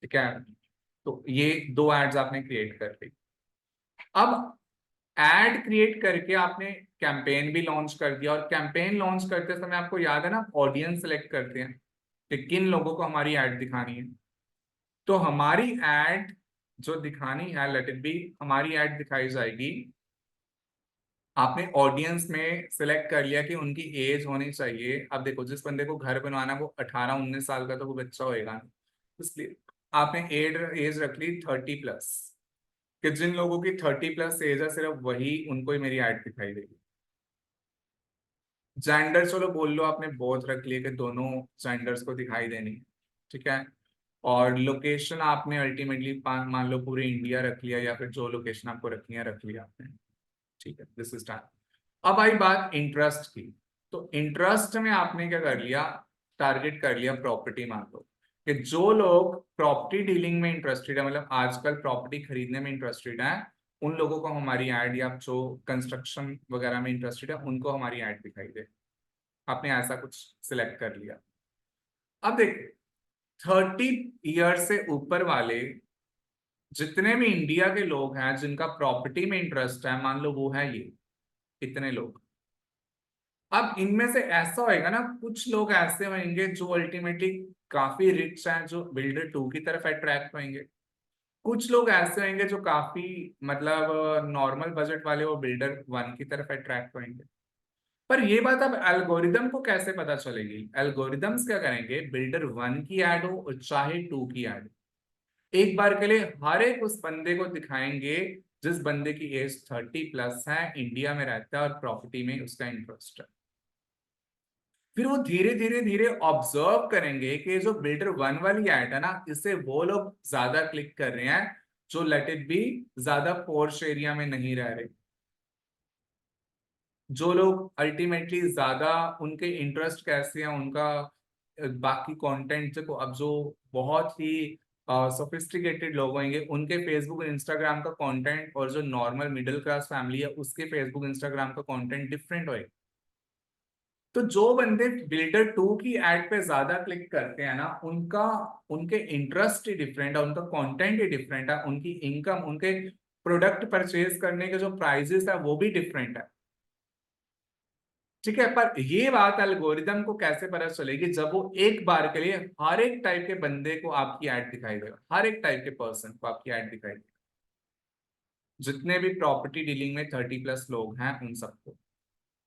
ठीक है। तो ये दो एड्स आपने क्रिएट कर ली। अब एड क्रिएट करके आपने कैंपेन भी लॉन्च कर दिया, और कैंपेन लॉन्च करते समय आपको याद है ना, ऑडियंस सेलेक्ट करते हैं कि किन लोगों को हमारी एड दिखानी है। तो हमारी एड जो दिखानी है, लेट इट बी, हमारी एड दिखाई जाएगी। आपने ऑडियंस में सिलेक्ट कर लिया कि उनकी एज होनी चाहिए। अब देखो, जिस बंदे को घर बनवाना वो 18-19 साल का तो वो बच्चा होएगा नहीं, इसलिए आपने एज रख ली 30+, कि जिन लोगों की 30+ एज है सिर्फ वही, उनको ही मेरी एड दिखाई देगी। जेंडर चलो बोल लो, आपने बोथ रख लिए कि दोनों जेंडर्स को दिखाई देनी है, ठीक है। और लोकेशन आपने अल्टीमेटली मान लो पूरे इंडिया रख लिया, या फिर जो लोकेशन आपको रखनी है रख लिया आपने, ठीक है, दिस इज डन। अब आई बात इंटरेस्ट की। तो इंटरेस्ट में आपने क्या कर लिया, टारगेट कर लिया प्रॉपर्टी, मान लो कि जो लोग प्रॉपर्टी डीलिंग में इंटरेस्टेड है, मतलब आजकल प्रॉपर्टी खरीदने में इंटरेस्टेड है, उन लोगों को हमारी एड, या जो कंस्ट्रक्शन वगैरह में इंटरेस्टेड है उनको हमारी एड दिखाई दे। आपने ऐसा कुछ सिलेक्ट कर लिया। अब देखिए, 30 ईयर से ऊपर वाले जितने भी इंडिया के लोग हैं जिनका प्रॉपर्टी में इंटरेस्ट है, मान लो वो है ये इतने लोग, अब इनमें से ऐसा होएगा ना, कुछ लोग ऐसे होंगे जो अल्टीमेटली काफी रिच हैं, जो बिल्डर टू की तरफ अट्रैक्ट होंगे। कुछ लोग ऐसे होंगे जो काफी मतलब नॉर्मल बजट वाले, वो बिल्डर वन की तरफ अट्रैक्ट होंगे। पर ये बात अब एल्गोरिदम को कैसे पता चलेगी? एल्गोरिदम्स क्या करेंगे, बिल्डर वन की ऐड हो और चाहे टू की ऐड हो, एक बार के लिए हर एक उस बंदे को दिखाएंगे जिस बंदे की एज 30+ है, इंडिया में रहता है और प्रॉपर्टी में उसका इंटरेस्ट है। फिर वो धीरे धीरे धीरे ऑब्जर्व करेंगे कि जो बिल्डर वन वाली ऐड है ना, इससे वो लोग ज्यादा क्लिक कर रहे हैं जो लेट इट बी ज्यादा पोर्श एरिया में नहीं रह रहे, जो लोग अल्टीमेटली ज्यादा उनके इंटरेस्ट कैसे हैं, उनका बाकी कंटेंट देखो। अब जो बहुत ही सोफिस्टिकेटेड लोग होंगे, उनके फेसबुक और इंस्टाग्राम का कंटेंट और जो नॉर्मल मिडिल क्लास फैमिली है उसके फेसबुक इंस्टाग्राम का कंटेंट डिफरेंट होएगा। तो जो बंदे बिल्डर टू की एड पे ज्यादा क्लिक करते हैं ना, उनका उनके इंटरेस्ट ही डिफरेंट है, उनका कंटेंट ही डिफरेंट है, उनकी इनकम, उनके प्रोडक्ट परचेज करने के जो प्राइजेस है वो भी डिफरेंट है। ठीक है, पर ये बात एल्गोरिदम को कैसे पता चलेगी? जब वो एक बार के लिए हर एक टाइप के बंदे को आपकी ऐड दिखाई देगा, हर एक टाइप के पर्सन को आपकी ऐड दिखाई देगा, जितने भी प्रॉपर्टी डीलिंग में 30+ लोग हैं उन सबको।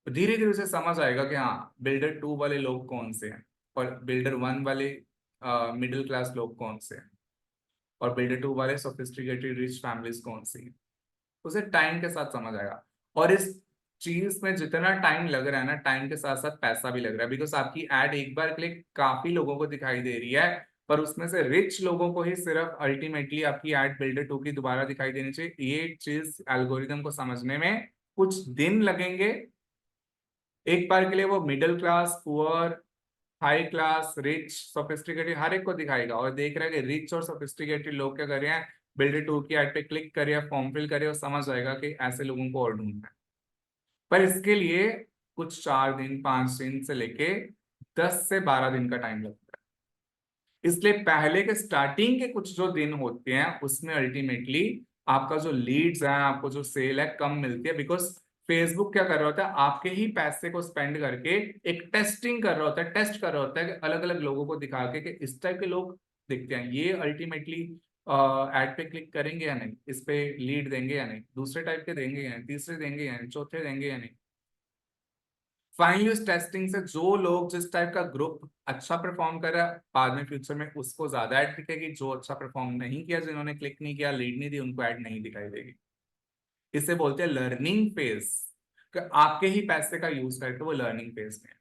तो धीरे धीरे उसे समझ आएगा कि हाँ बिल्डर टू वाले लोग कौन से हैं और बिल्डर वन वाले मिडिल क्लास लोग कौन से हैं और बिल्डर टू वाले सोफिस्टिकेटेड रिच फैमिलीज कौन सी हैं। उसे टाइम के साथ समझ आएगा। और इस चीज में जितना टाइम लग रहा है ना, टाइम के साथ साथ पैसा भी लग रहा है, बिकॉज आपकी एड एक बार के लिए काफी लोगों को दिखाई दे रही है, पर उसमें से रिच लोगों को ही सिर्फ अल्टीमेटली आपकी एड बिल्डर टू की दोबारा दिखाई देनी चाहिए। ये चीज एल्गोरिदम को समझने में कुछ दिन लगेंगे। एक बार के लिए वो middle class, poor, high class, rich, sophisticated हर एक को दिखाएगा और देख रहा है कि रिच और सोफिस्टिकेटेड लोग क्या कर रहे हैं, बिल्डर टू की एड पे क्लिक करे या फॉर्म फिल करे और समझ जाएगा कि ऐसे लोगों को और ढूंढना है। पर इसके लिए कुछ 4 दिन 5 दिन से लेके 10 से 12 दिन का टाइम लगता है। इसलिए पहले के स्टार्टिंग के कुछ जो दिन होते हैं उसमें अल्टीमेटली आपका जो लीड्स है, आपको जो सेल है कम मिलती है, बिकॉज फेसबुक क्या कर रहा होता है, आपके ही पैसे को स्पेंड करके एक टेस्टिंग कर रहा होता है, टेस्ट कर रहा होता है कि अलग अलग लोगों को दिखा के कि इस टाइप के लोग दिखते हैं, ये अल्टीमेटली एड पे क्लिक करेंगे या नहीं, इस पे लीड देंगे या नहीं, दूसरे टाइप के देंगे या नहीं, तीसरे देंगे या नहीं, चौथे देंगे या नहीं। फाइनली उस टेस्टिंग से जो लोग जिस टाइप का ग्रुप अच्छा परफॉर्म कर रहा है, बाद में फ्यूचर में उसको ज्यादा ऐड दिखेगी, जो अच्छा परफॉर्म नहीं किया, जिन्होंने क्लिक नहीं किया, लीड नहीं दी, उनको ऐड नहीं दिखाई देगी। इसे बोलते हैं लर्निंग फेज। आपके ही पैसे का यूज करके वो लर्निंग फेज में है।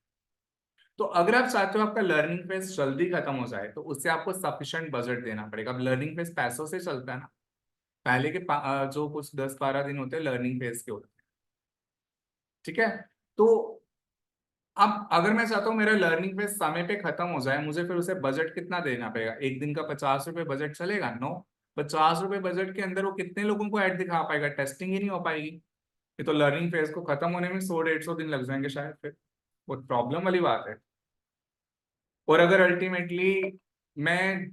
तो अगर आप चाहते हो आपका लर्निंग फेज जल्दी खत्म हो जाए, तो उससे आपको सफिशिएंट बजट देना पड़ेगा। अब लर्निंग फेज पैसों से चलता है ना, पहले के जो कुछ 10-12 दिन होते हैं लर्निंग फेज के होते हैं। ठीक है, तो अब अगर मैं चाहता हूँ मेरा लर्निंग फेज समय पे खत्म हो जाए, मुझे फिर उसे बजट कितना देना पड़ेगा? एक दिन का 50 रुपए बजट चलेगा? नो। 50 रुपए बजट के अंदर वो कितने लोगों को ऐड दिखा पाएगा? टेस्टिंग ही नहीं हो पाएगी। ये तो लर्निंग फेज को खत्म होने में 100-150 दिन लग जाएंगे शायद, फिर वो प्रॉब्लम वाली बात है। और अगर अल्टीमेटली मैं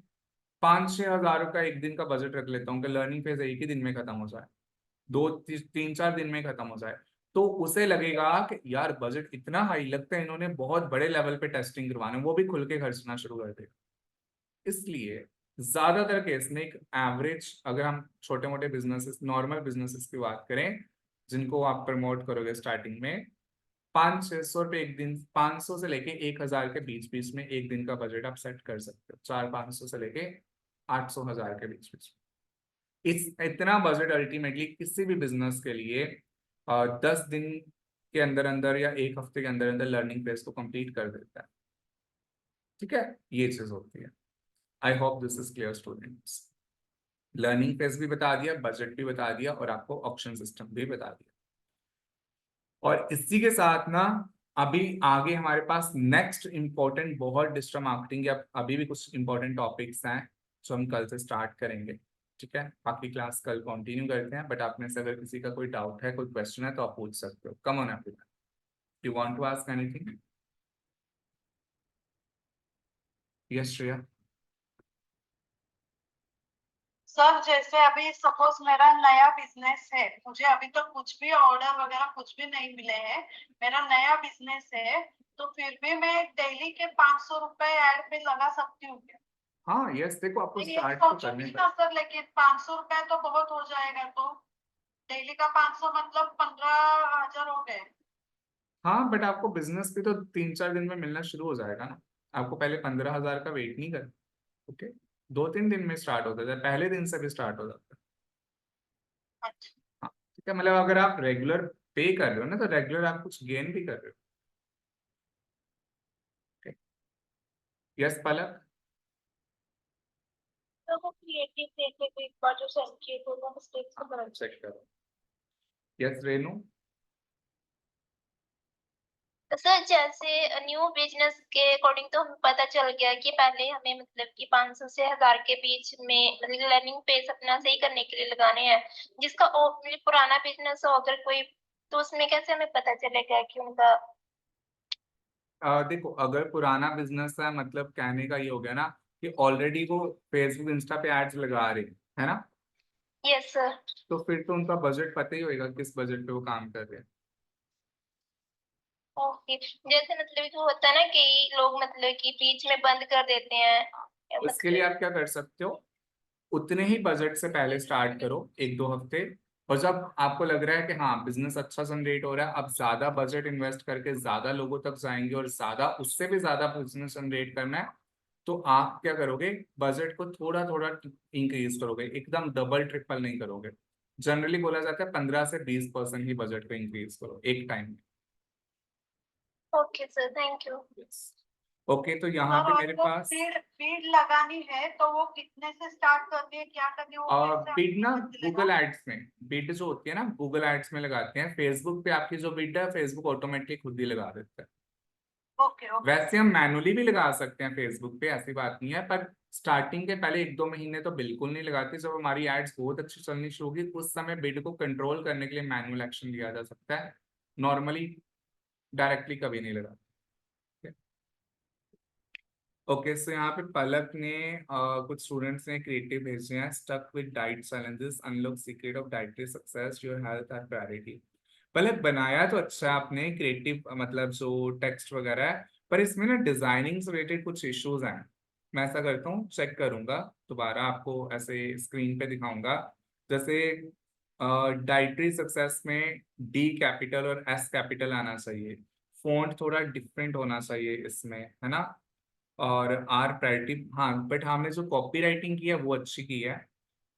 5-6 हज़ार का एक दिन का बजट रख लेता हूँ कि लर्निंग फेज एक ही दिन में खत्म हो जाए, 2-3-4 दिन में खत्म हो जाए, तो उसे लगेगा कि यार बजट इतना हाई लगता है, इन्होंने बहुत बड़े लेवल पे टेस्टिंग करवाने, वो भी खुल के खर्चना शुरू कर देगा। इसलिए ज्यादातर केस में एक एवरेज, अगर हम छोटे मोटे बिजनेसेस, नॉर्मल बिजनेसेस की बात करें जिनको आप प्रमोट करोगे स्टार्टिंग में, 500-600 रुपये एक दिन, 500 से लेके 1,000 के बीच बीच में एक दिन का बजट आप सेट कर सकते हो, 400-500 से लेके 800-1,000 के बीच बीच। इस इतना बजट अल्टीमेटली किसी भी बिजनेस के लिए 10 दिन के अंदर अंदर या एक हफ्ते के अंदर अंदर लर्निंग फेज को कंप्लीट कर देता है। ठीक है, ये चीज होती है। I hope this is clear students. Learning phase भी बता दिया, बजट भी बता दिया और आपको ऑप्शन सिस्टम भी बता दिया। और इसी के साथ ना अभी आगे हमारे पास नेक्स्ट इंपॉर्टेंट, बहुत डिजिटल मार्केटिंग या अभी भी कुछ इंपॉर्टेंट टॉपिक्स हैं जो हम कल से स्टार्ट करेंगे। ठीक है, बाकी क्लास कल कंटिन्यू करते हैं, बट आप में से अगर किसी का कोई डाउट है, कोई क्वेश्चन है, तो आप पूछ सकते हो। Come on everyone, you want to ask anything? Yes Shreya. Sir जैसे अभी सपोज मेरा नया बिजनेस है, मुझे अभी तक कुछ भी ऑर्डर वगैरह कुछ भी नहीं मिले हैं, मेरा नया बिजनेस है, तो फिर भी मैं डेली के 500 रुपए ऐड पे लगा सकती हूँ क्या? हाँ यस, देखो आपको मैं ये स्टार्ट तो करने सोचूंगी का। ना सर, लेकिन 500 रुपए तो बहुत हो जाएगा, तो डेली का 500 मतलब 15,000 हो गए। हाँ बट आपको बिजनेस भी तो 3-4 दिन में मिलना शुरू हो जाएगा ना। आपको पहले 15,000 का वेट नहीं कर। ओके, 2-3 दिन में स्टार्ट होता है, पहले दिन से भी स्टार्ट हो जाता है। अच्छा। हाँ ठीक है, मतलब अगर आप रेगुलर पे कर रहे हो ना, तो रेगुलर आप कुछ गेन भी कर रहे हो। यस पलक। तो वो क्रिएटिव देखे तो एक बार जो सेंड किए थे वो मिस्टेक्स को करेक्ट। चेक करो। यस रेनू। सर जैसे न्यू बिजनेस के अकॉर्डिंग तो हमें पता चल गया कि पहले हमें मतलब कि 500 से 1000 के बीच में लर्निंग पेज अपना सही करने के लिए लगाने हैं। जिसका मतलब पुराना बिजनेस हो अगर कोई, तो उसमें कैसे हमें पता चलेगा कि उनका। देखो अगर पुराना बिजनेस है, मतलब कहने का ये हो गया ना कि ऑलरेडी वो फेसबुक इंस्टा पे एड्स लगा रहे हैं, है ना, यस सर। तो फिर तो उनका बजट पता ही होगा किस बजट पे वो काम कर रहे हैं। ओके, जैसे मतलब कि होता है ना कि लोग मतलब कि बीच में बंद कर देते हैं उसके लिए मतलब। आप क्या कर सकते हो, उतने ही बजट से पहले स्टार्ट करो 1-2 हफ्ते। और जब आपको लग रहा है कि हाँ बिजनेस अच्छा जनरेट हो रहा है, अब ज्यादा बजट इन्वेस्ट करके ज्यादा लोगों तक जाएंगे और ज्यादा उससे भी ज्यादा बिजनेस जनरेट करना है, तो आप क्या करोगे, बजट को थोड़ा थोड़ा इंक्रीज करोगे, एकदम डबल ट्रिपल नहीं करोगे। जनरली बोला जाता है 15 से 20% ही बजट को इंक्रीज करो एक टाइम में। Okay sir, thank you. Okay, तो यहाँ सर पे और मेरे वो पास फीड लगानी है तो वो कितने से स्टार्ट करनी है, क्या करनी है, वो कैसे बिड ना, पता गूगल चलेगा? एड्स में बिड जो होती है ना, गूगल एड्स में लगाते हैं। फेसबुक पे आपकी जो बिड है, फेसबुक ऑटोमेटिकली खुद ही लगा देता है। Okay okay. वैसे हम मैनुअली भी लगा सकते हैं फेसबुक पे, ऐसी बात नहीं है, पर स्टार्टिंग के पहले 1-2 महीने तो बिल्कुल नहीं लगाते। जब हमारी एड्स बहुत अच्छी चलनी शुरू होगी, उस समय बिड को कंट्रोल करने के लिए मैनुअल एक्शन लिया जा सकता है। नॉर्मली डायरेक्टली कभी नहीं लगाते। ओके, सो यहाँ पे पलक ने कुछ स्टूडेंट्स ने क्रिएटिव भेजे हैं। Stuck with diet challenges, unlock secret of dietary success, your health our priority. Palak बनाया तो अच्छा है आपने क्रिएटिव, मतलब जो टेक्स्ट वगैरह है, पर इसमें ना डिजाइनिंग से रिलेटेड कुछ इश्यूज हैं। मैं ऐसा करता हूँ, चेक करूंगा, दोबारा आपको ऐसे स्क्रीन पे दिखाऊंगा। जैसे डाइटरी सक्सेस में डी कैपिटल और एस कैपिटल आना चाहिए, फॉन्ट थोड़ा डिफरेंट होना चाहिए इसमें, है ना, और आर प्रायोरिटी। हाँ बट हमने जो कॉपी राइटिंग की है वो अच्छी की है।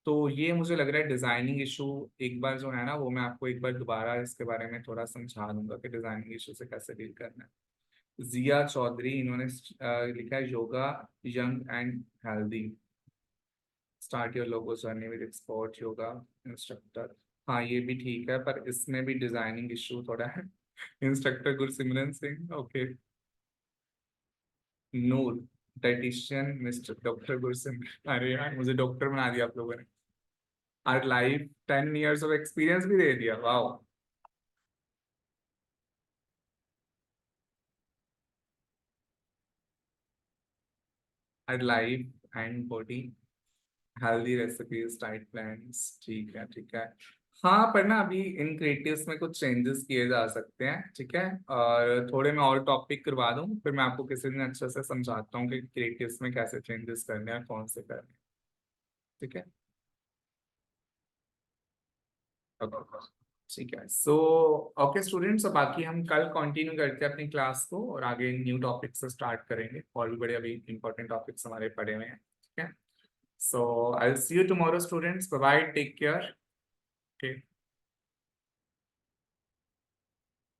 तो ये मुझे लग रहा है डिजाइनिंग इशू, एक बार जो है ना वो मैं आपको एक बार दोबारा इसके बारे में थोड़ा समझा दूंगा कि डिजाइनिंग इशू से कैसे डील करना है। जिया चौधरी, इन्होंने लिखा है yoga young and healthy, start your logo journey with expert yoga instructor. हाँ ये भी ठीक है, पर इसमें भी डिजाइनिंग इशू थोड़ा है। Instructor Gursimran Singh, okay. Noor, dietitian mister doctor Gursimran, अरे यार मुझे डॉक्टर बना दिया आप लोगों ने। और लाइफ 10 years ऑफ एक्सपीरियंस भी दे दिया, वाह। और life and body, healthy recipes, diet plans, ठीक है ठीक है। हाँ पर ना अभी इन क्रिएटिव्स में कुछ चेंजेस किए जा सकते हैं, ठीक है, और थोड़े मैं और टॉपिक करवा दूँ, फिर मैं आपको किसी दिन अच्छे से समझाता हूँ कि क्रिएटिव्स में कैसे चेंजेस करने हैं और कौन से करने हैं, ठीक है। ओके ठीक है, सो ओके स्टूडेंट्स, तो बाकी हम कल कंटिन्यू करते हैं अपनी क्लास को और आगे न्यू टॉपिक से स्टार्ट करेंगे, और भी बड़े अभी इंपॉर्टेंट टॉपिक्स हमारे पड़े हुए हैं, ठीक है। So I will see you tomorrow students, bye bye, take care. Okay.